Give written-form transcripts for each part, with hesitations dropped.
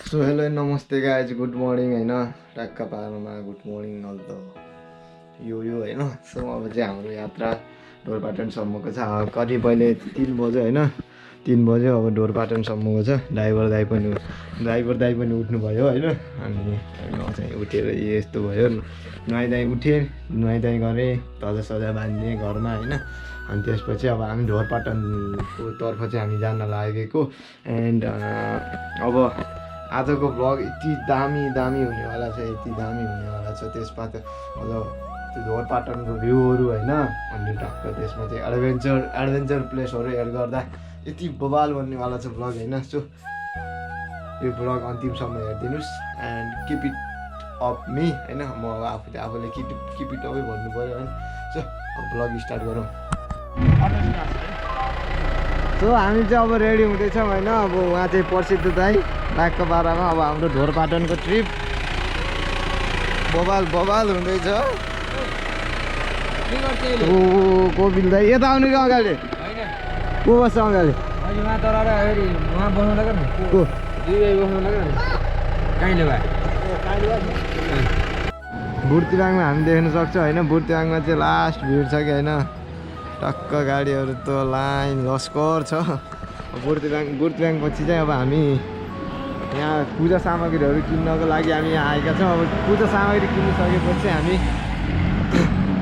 So hello नमस्ते guys good morning होइन ट्याक्क पारोमा good morning all त यो होइन। सो अब चाहिँ हाम्रो यात्रा ढोरपाटनसम्मको छ। कति पहिले 3 बज्यो होइन, 3 बज्यो। अब ढोरपाटनसम्मको छ। ड्राइभर दाइ पनि उठ्नुभयो होइन। अनि चाहिँ उठेर यस्तो भयो, नुहाइधुवाइ उठेँ, नुहाइधुवाइ गरेँ, दसैँ बाँधिदिएँ घरमा होइन। अनि त्यसपछि अब हामी ढोरपाटनको तर्फ चाहिँ हामी जान लागेको। एन्ड अब आजको भ्लग यति दामी हुनेवाला छ, यति दामी हुनेवाला छ। त्यसमा त मतलब त्यो ढोरपाटनको भ्यूहरू होइन, अनि टक्क त्यसमा चाहिँ एडभेन्चर प्लेसहरू एड गर्दा यति बवाल बन्नेवाला छ भ्लग होइन। सो यो भ्लग अन्तिमसम्म हेरिदिनुहोस् and keep it up me होइन। म अब आफूले किप इट अपै भन्नु पऱ्यो होइन। सो अब भ्लग स्टार्ट गरौँ। सो हामी चाहिँ अब रेडी हुँदैछौँ होइन। अब उहाँ चाहिँ प्रसिद्ध दाइ लाखको बाह्रमा। अब हाम्रो ढोरपाटनको ट्रिप बवाल हुँदैछ। ओ कोपिल दाइ यता आउनु कि अगाडि को बस्छ अगाडि? बुर्तिवाङमा हामी देख्न सक्छौँ होइन। बुर्तिवाङमा चाहिँ लास्ट भिड छ कि होइन। टक्क गाडीहरू त लाइन लस्कर छ। बुर्तिवाङ पछि चाहिँ अब हामी यहाँ पूजा सामग्रीहरू किन्नको लागि हामी यहाँ आएका छौँ। अब पूजा सामग्री किनिसकेपछि हामी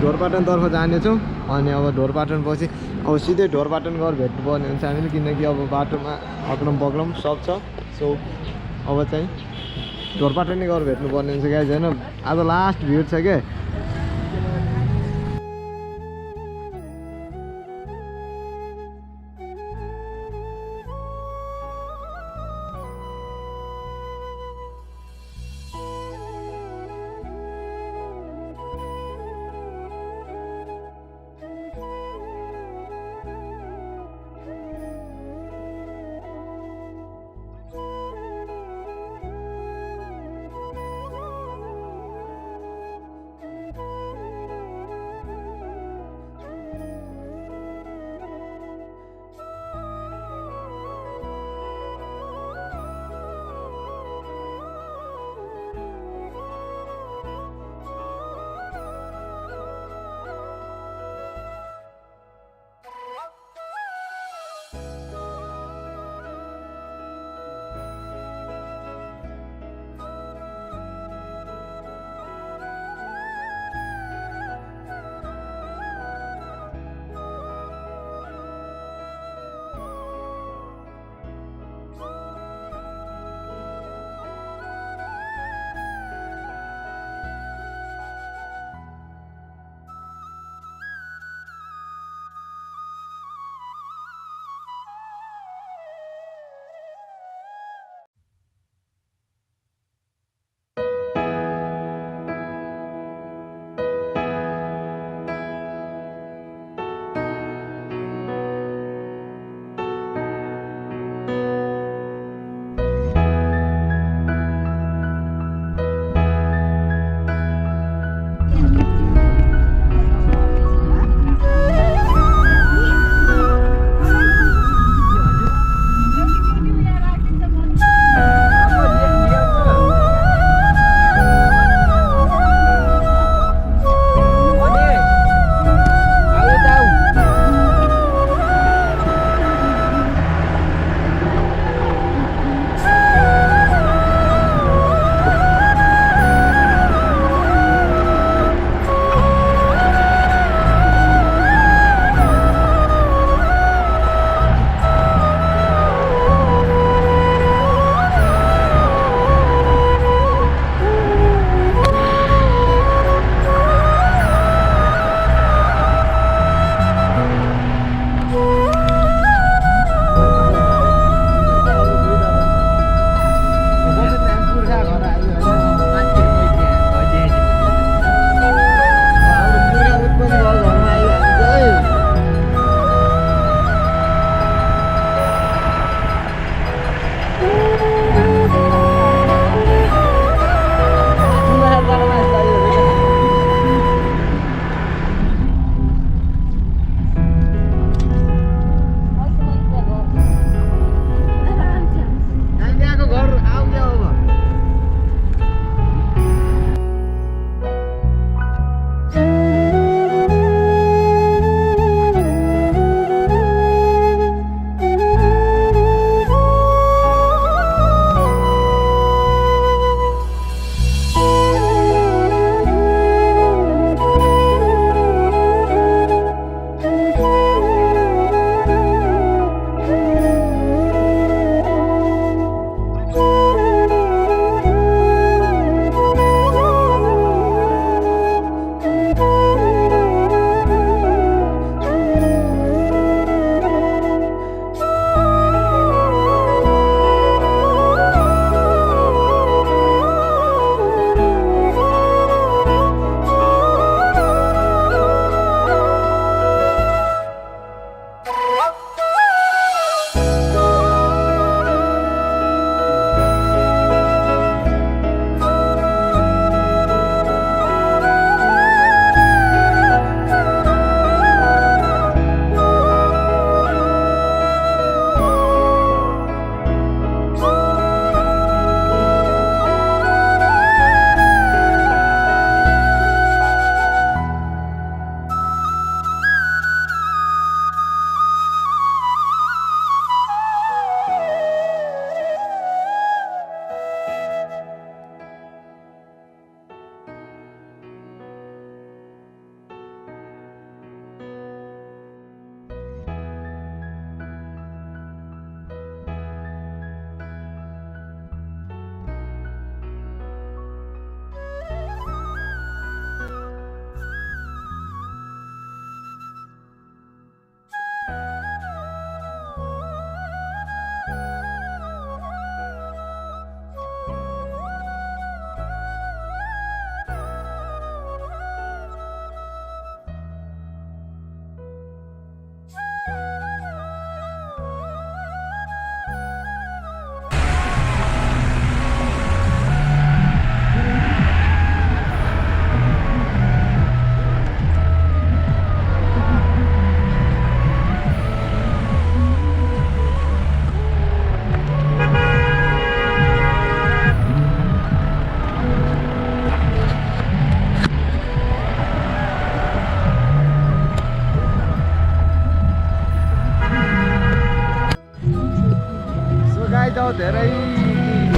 ढोरपाटनतर्फ जानेछौँ। अनि अब ढोरपाटन पछि अब सिधै ढोरपाटन गएर भेट्नुपर्ने हुन्छ हामीले, किनकि अब बाटोमा अग्रम बग्रम सब छ। सो अब चाहिँ ढोरपाटनै गएर भेट्नुपर्ने हुन्छ गाइज होइन। आज लास्ट भिड छ क्या।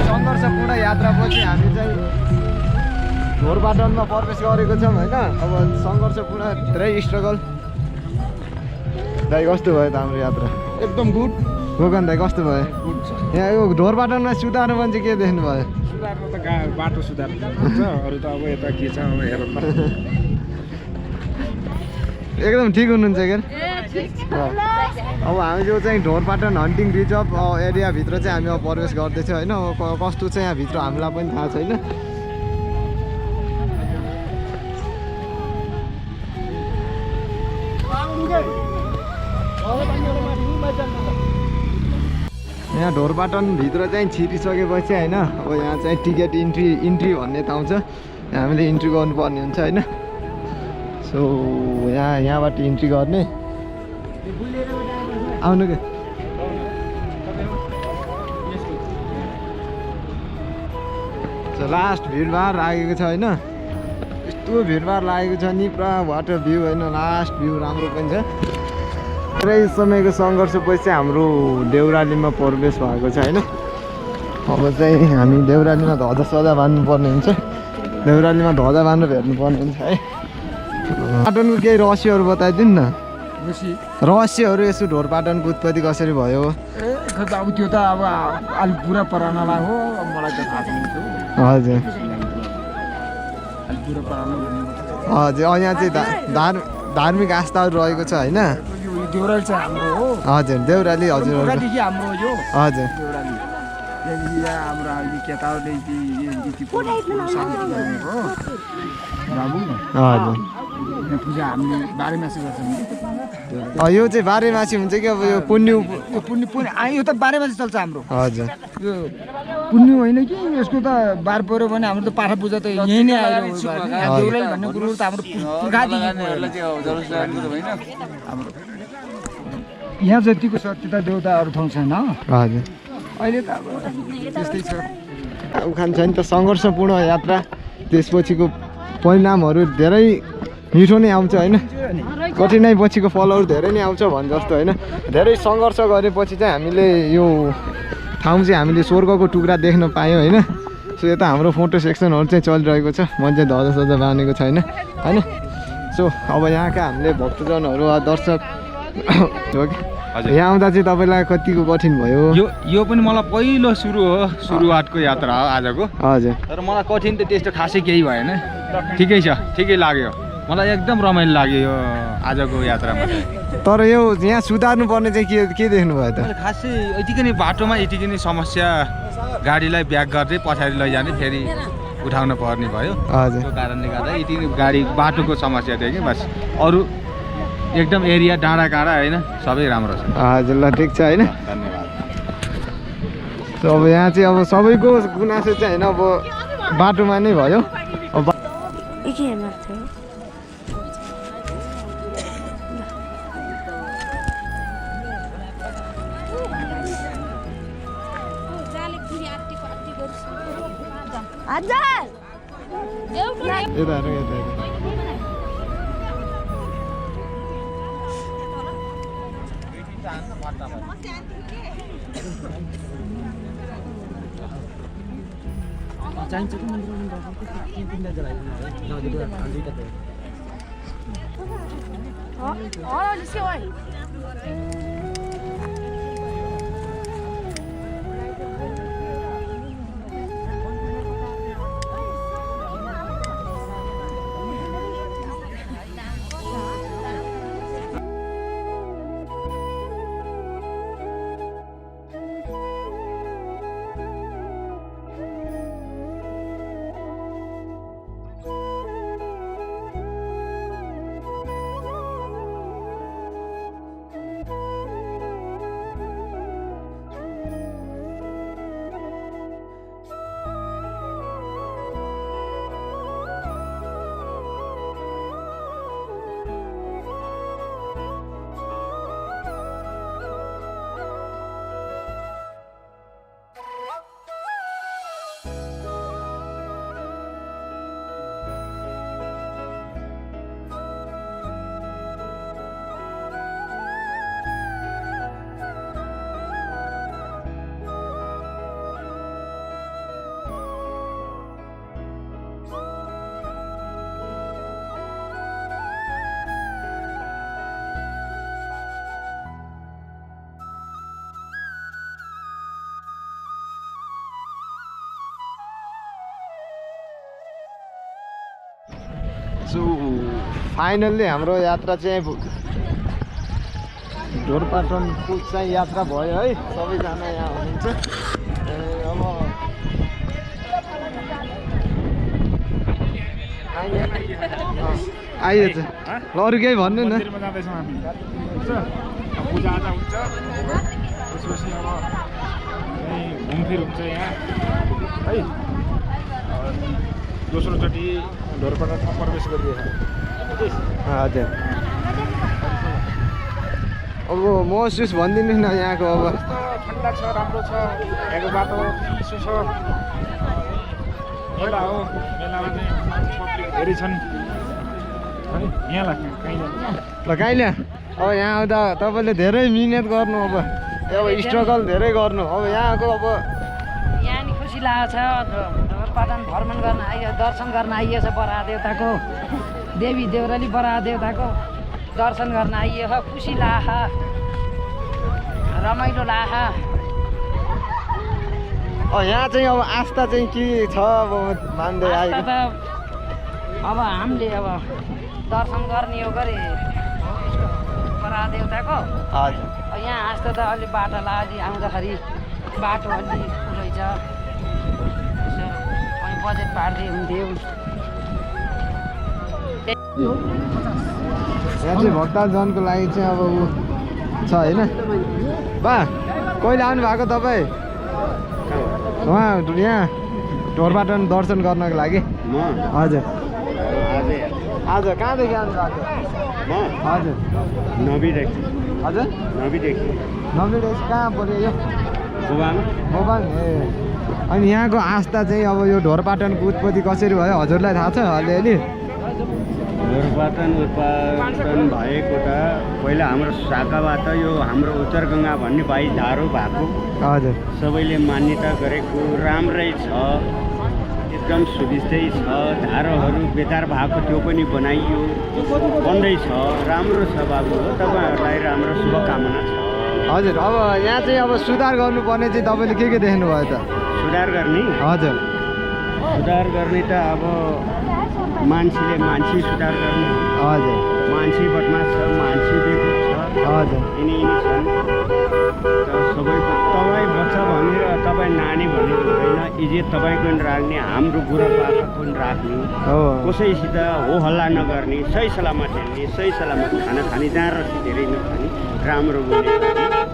सङ्घर्षपूर्ण यात्रापछि हामी चाहिँ ढोरपाटनमा प्रवेश गरेको छौँ होइन। अब सङ्घर्षपूर्ण धेरै स्ट्रगल। दाइ कस्तो भयो त हाम्रो यात्रा? एकदम गुड। गोकन दाइ कस्तो भयो? यहाँ यो ढोरपाटनमा सुधार्नु भने चाहिँ के देख्नु भयो? सुधार्नु त बाटो सुधार्नु हुन्छ, अरू त अब यता के छ अब हेर त। एकदम ठिक हुनुहुन्छ क्या? अब हामी जो चाहिँ ढोरपाटन हन्टिङ रिजर्भ एरियाभित्र चाहिँ हामी अब प्रवेश गर्दैछौँ होइन। अब कस्तो चाहिँ यहाँभित्र हामीलाई पनि थाहा छैन। यहाँ ढोरपाटनभित्र चाहिँ छिरिसकेपछि होइन, अब यहाँ चाहिँ टिकट इन्ट्री भन्ने ठाउँ छ। हामीले इन्ट्री गर्नुपर्ने हुन्छ होइन। सो यहाँबाट इन्ट्री गर्ने। आउनु के लास्ट भिडभाड लागेको छ होइन। यस्तो भिडभाड लागेको छ नि, पुरा वाटर भ्यू होइन। लास्ट भ्यू राम्रो पनि छ। पुरै समयको सङ्घर्षपछि हाम्रो देउरालीमा प्रवेश भएको छ होइन। अब चाहिँ हामी देउरालीमा ध्वजा सजा बाँध्नुपर्ने हुन्छ। देउरालीमा ध्वजा बाँधेर हेर्नुपर्ने हुन्छ है। पाटनको केही रहस्यहरू बताइदिनु न। रहस्यहरू यसो ढोरपाटनको उत्पत्ति कसरी भयो? अब त्यो त अब अलि पुरा पुरानोला हो, मलाई त थाहा छैन। हजुर अलि पुरा पुरानो हजुर। यहाँ चाहिँ धार्मिक आस्थाहरू रहेको छ होइन। देउराली चाहिँ हाम्रो हो। हजुर देउराली हजुर हाम्रो यो हजुर देउराली हाम्रो अहिले केटाहरूले बाबु हजुर। पूजा हामीले 12 मासी गर्छौँ। यो चाहिँ 12 मासी हुन्छ कि अब यो पुण्य यो त 12 मासी चल्छ हाम्रो। हजुर यो पुण्य होइन कि यसको त बार पऱ्यो भने हाम्रो त पाठा पूजा त यहीँ नै आएर देउराली भन्ने कुरो त हाम्रो पुर्खादेखि हाम्रो यहाँ जतिको सत्य त देउताहरू ठाउँ छैन। हजुर अहिले त अब त्यस्तै छ। उखान छ नि त, सङ्घर्षपूर्ण यात्रा त्यसपछिको परिणामहरू धेरै मिठो नै आउँछ होइन। कठिनाइ पछिको फलहरू धेरै नै आउँछ भन् जस्तो होइन। धेरै सङ्घर्ष गरेपछि चाहिँ हामीले यो ठाउँ चाहिँ हामीले स्वर्गको टुक्रा देख्न पायौँ होइन। सो यता हाम्रो फोटो सेक्सनहरू चाहिँ चलिरहेको छ। म चाहिँ ध्वजा सजा बाँधेको छैन होइन। सो अब यहाँका हामीले भक्तजनहरू दर्शक हो कि यहाँ आउँदा चाहिँ तपाईँलाई कतिको कठिन भयो? यो पनि मलाई पहिलो सुरुवातको यात्रा हो आजको। हजुर तर मलाई कठिन त त्यस्तो खासै केही भएन। ठिकै छ, ठिकै लाग्यो मलाई। एकदम रमाइलो लाग्यो यो आजको यात्रामा। तर यो यहाँ सुधार्नु पर्ने चाहिँ के देख्नुभयो त? खासै यतिकै नै बाटोमा यतिकै नै समस्या, गाडीलाई ब्याक गर्दै पछाडि लैजाने फेरि उठाउन पर्ने भयो। हजुर त्यो कारणले गर्दा यति गाडी बाटोको समस्या थियो कि बस। अरू एकदम एरिया डाँडा काँडा होइन, सबै राम्रो छ। हजुर ल ठिक छ होइन। धन्यवाद। अब यहाँ चाहिँ अब सबैको गुनासो चाहिँ होइन, अब बाटोमा नै भयो। अब सो फाइनल्ली हाम्रो यात्रा चाहिँ ढोरपाटन पुग चाहिँ यात्रा भयो है। सबैजना यहाँ हुनुहुन्छ। अब आइयो चाहिँ ल अरू केही भन्नु न। पूजाआजा हुन्छ त्यसपछि अब घुमफिर हुन्छ यहाँ है। दोस्रोचोटि ढोरपाटनमा प्रवेश गरिदिएछ। हजुर अब महसुस भनिदिनुहोस् न यहाँको अब। ठन्डा छ, राम्रो छ, यहाँको बाटो चिसो छ। मेला हो, मेलामा चाहिँ पब्लिक धेरै छन् है। यहाँलाई कहीँ ल कहिले अब यहाँ आउँदा तपाईँले धेरै मिहिनेत गर्नु। अब स्ट्रगल धेरै गर्नु। अब यहाँको अब यहाँ नि खुसी लागेको छ। ढोरपाटन भ्रमण गर्न आइयो, दर्शन गर्न आइएछ बराह देवताको, देवी देउराली बराह देवताको दर्शन गर्न आइयो। खुसी लाग, रमाइलो लाग। यहाँ चाहिँ अब आस्था चाहिँ के छ अब मान्दै आएको त अब हामीले अब दर्शन गर्ने हो गरे बराह देवताको। हजुर यहाँ आस्था त अलि बाटो अलि आउँदाखेरि बाटो अलि रहेछ, अनि बजेट पार्दै हुन्थ्यो। यहाँ चाहिँ भक्तजनको लागि चाहिँ अब ऊ छ होइन। बा कहिले आउनु भएको तपाईँ उहाँ यहाँ ढोरपाटन दर्शन गर्नको लागि? हजुर आज कहाँदेखि आउनु भएको? हजुर नबीदेखि हजुर नबीदेखि कहाँ पऱ्यो यो? मोबाङ ए। अनि यहाँको आस्था चाहिँ अब यो ढोरपाटनको उत्पत्ति कसरी भयो हजुरलाई थाहा छ अलिअलि? ढोरपाटन उत्पादन भएको त पहिला हाम्रो शाखाबाट यो हाम्रो उत्तर गङ्गा भन्ने भाइ धारो भएको हजुर सबैले मान्यता गरेको राम्रै छ, एकदम सुविस्तै छ। धारोहरू बेकार भएको त्यो पनि बनाइयो, बन्दैछ, राम्रो छ बाबु। तपाईँहरूलाई राम्रो शुभकामना छ। हजुर अब यहाँ चाहिँ अब सुधार गर्नुपर्ने चाहिँ तपाईँले के देख्नुभयो त? सुधार गर्ने हजुर त अब मान्छेले मान्छे सुधार गर्ने। हजुर मान्छे बदमास छ, मान्छे बेकुब छ, हजुर यिनी छन्। सबैको तपाईँ बच्चा भनेर तपाईँ नानी भनेर हुँदैन, इज्जत तपाईँको पनि राख्ने, हाम्रो बुढापाकाको पनि राख्ने, हो कसैसित हो हल्ला नगर्ने, सही सलामत हिँड्ने, सही सलामत खाना खाने, जहाँ रसी धेरै नखाने, राम्रो बोल्ने,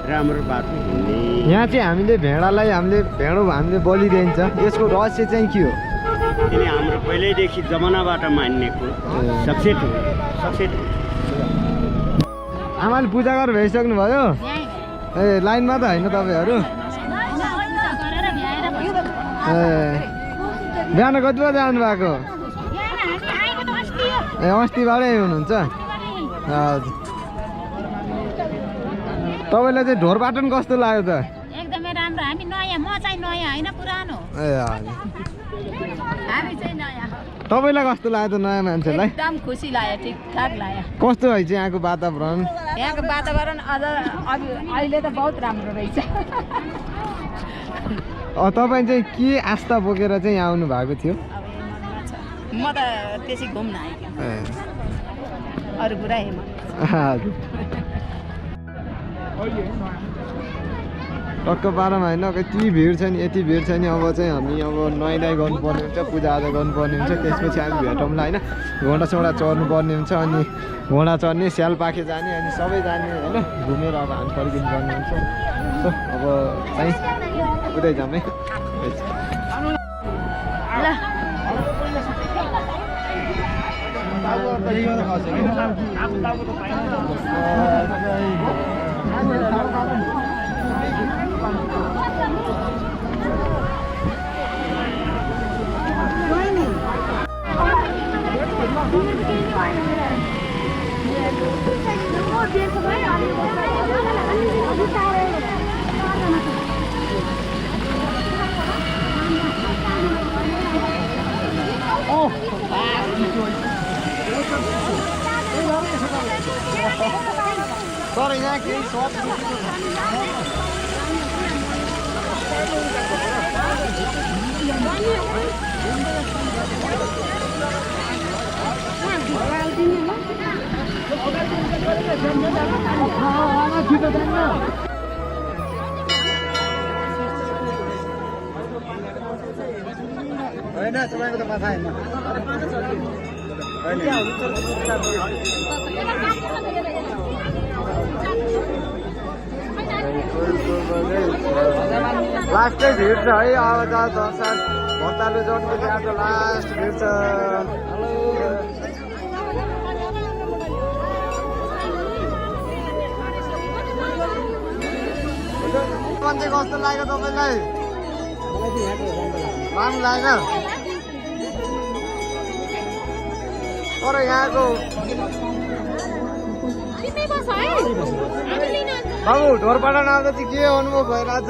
राम्रो बाटो हिँड्ने। यहाँ चाहिँ हामीले भेडालाई हामीले बलि दिन्छ, यसको रहस्य चाहिँ के हो? यिनी हाम्रो पहिल्यैदेखि जमानाबाट मान्नेको सक्सेट हो। आमाले पूजा गरेर भइसक्नु भयो? ए लाइनमा त होइन तपाईँहरू? ए बिहान कति बजी आउनु भएको? ए अस्तिबाटै हुनुहुन्छ? हजुर तपाईँलाई चाहिँ ढोरपाटन कस्तो लाग्यो त? एकदमै राम्रो। हामी नयाँ, म चाहिँ नयाँ होइन, पुरानो। ए हजुर हामी चाहिँ नयाँ। तपाईँलाई कस्तो लाग्यो त नयाँ मान्छेलाई? एकदम खुसी लाग्यो, ठिकठाक लाग्यो। कस्तो है चाहिँ यहाँको वातावरण? यहाँको वातावरण अझ अहिले त बहुत राम्रो रहेछ। तपाईँ चाहिँ के आस्था बोकेर चाहिँ यहाँ आउनु भएको थियो? म त त्यसै घुम्न आएको, अरू कुरा हेर्नु। हजुर टक्क पारामा होइन यति भिड छ नि, यति भिड छ नि। अब चाहिँ हामी अब नुहाइधुवाइ गर्नुपर्ने हुन्छ, पूजाआजा गर्नुपर्ने हुन्छ, त्यसपछि हामी भेटौँला होइन। घोडासोडा चढ्नुपर्ने हुन्छ, अनि घोडा चढ्ने, स्यालपाखे जाने, अनि सबै जाने होइन। घुमेर अब हामी फर्किनु पर्ने हुन्छ। सो अब चाहिँ उतै जाउँ है। तर यहाँ केही सब होइन तपाईँको त माथा होइन लास्टै भिड छ है अब त दर्शन भक्तालु जोनको त्यहाँको लास्ट भिड छ मान्छे कस्तो लाग्यो तपाईँलाई राम्रो लाग्यो तर यहाँको बाबु ढोरपाडा आउँदा चाहिँ के अनुभव भइरहेछ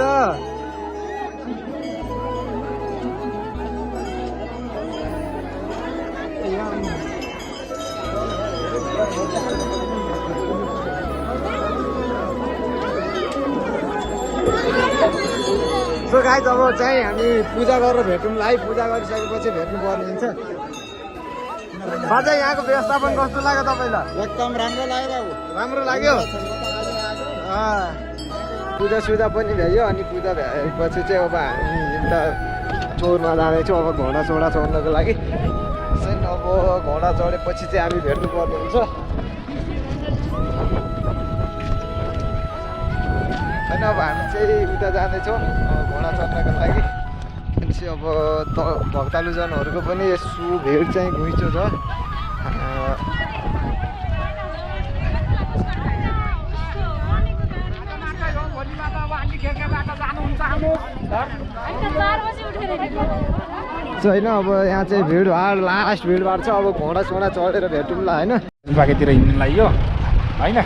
सो गाइस अब चाहिँ हामी पूजा गरेर भेटौँला है पूजा गरिसकेपछि भेट्नु पर्ने हुन्छ बाजा यहाँको व्यवस्थापन कस्तो लाग्यो तपाईँलाई एकदम राम्रो लाग्यो राम्रो लाग्यो पूजा सुजा पनि भ्यायो अनि पूजा भ्याएपछि चाहिँ अब हामी एउटा चौरमा जाँदैछौँ अब घोडा चौडा चढ्नको लागि अब घोडा चढेपछि चाहिँ हामी भेट्नु पर्ने हुन्छ होइन अब हामी चाहिँ उता जाँदैछौँ घोडा चढ्नको लागि चाहिँ अब भक्तालुजनहरूको पनि यसो भिड चाहिँ घुइँचो छ होइन अब यहाँ चाहिँ भिडभाड लास्ट भिडभाड छ अब घोडा सोडा चढेर भेटौँला होइन बाँकीतिर हिँड्नु लाग्यो होइन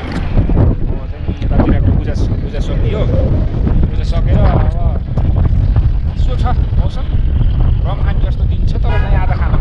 यतातिरको पूजा सकियो पूजा सकेर अब यसो छ मौसम रमखानी जस्तो दिन छ तर यहाँ आधा खाना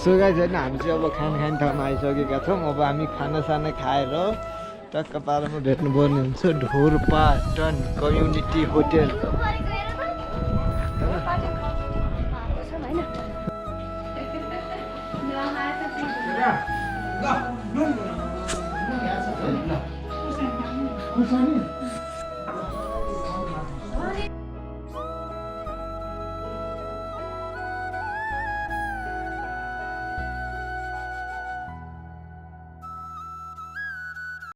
सो गाइस होइन हामी चाहिँ अब खाने ठाउँमा आइसकेका छौँ अब हामी खानासाना खाएर टक्क पारामा भेट्नुपर्ने हुन्छ ढोरपाटन कम्युनिटी होटेल ल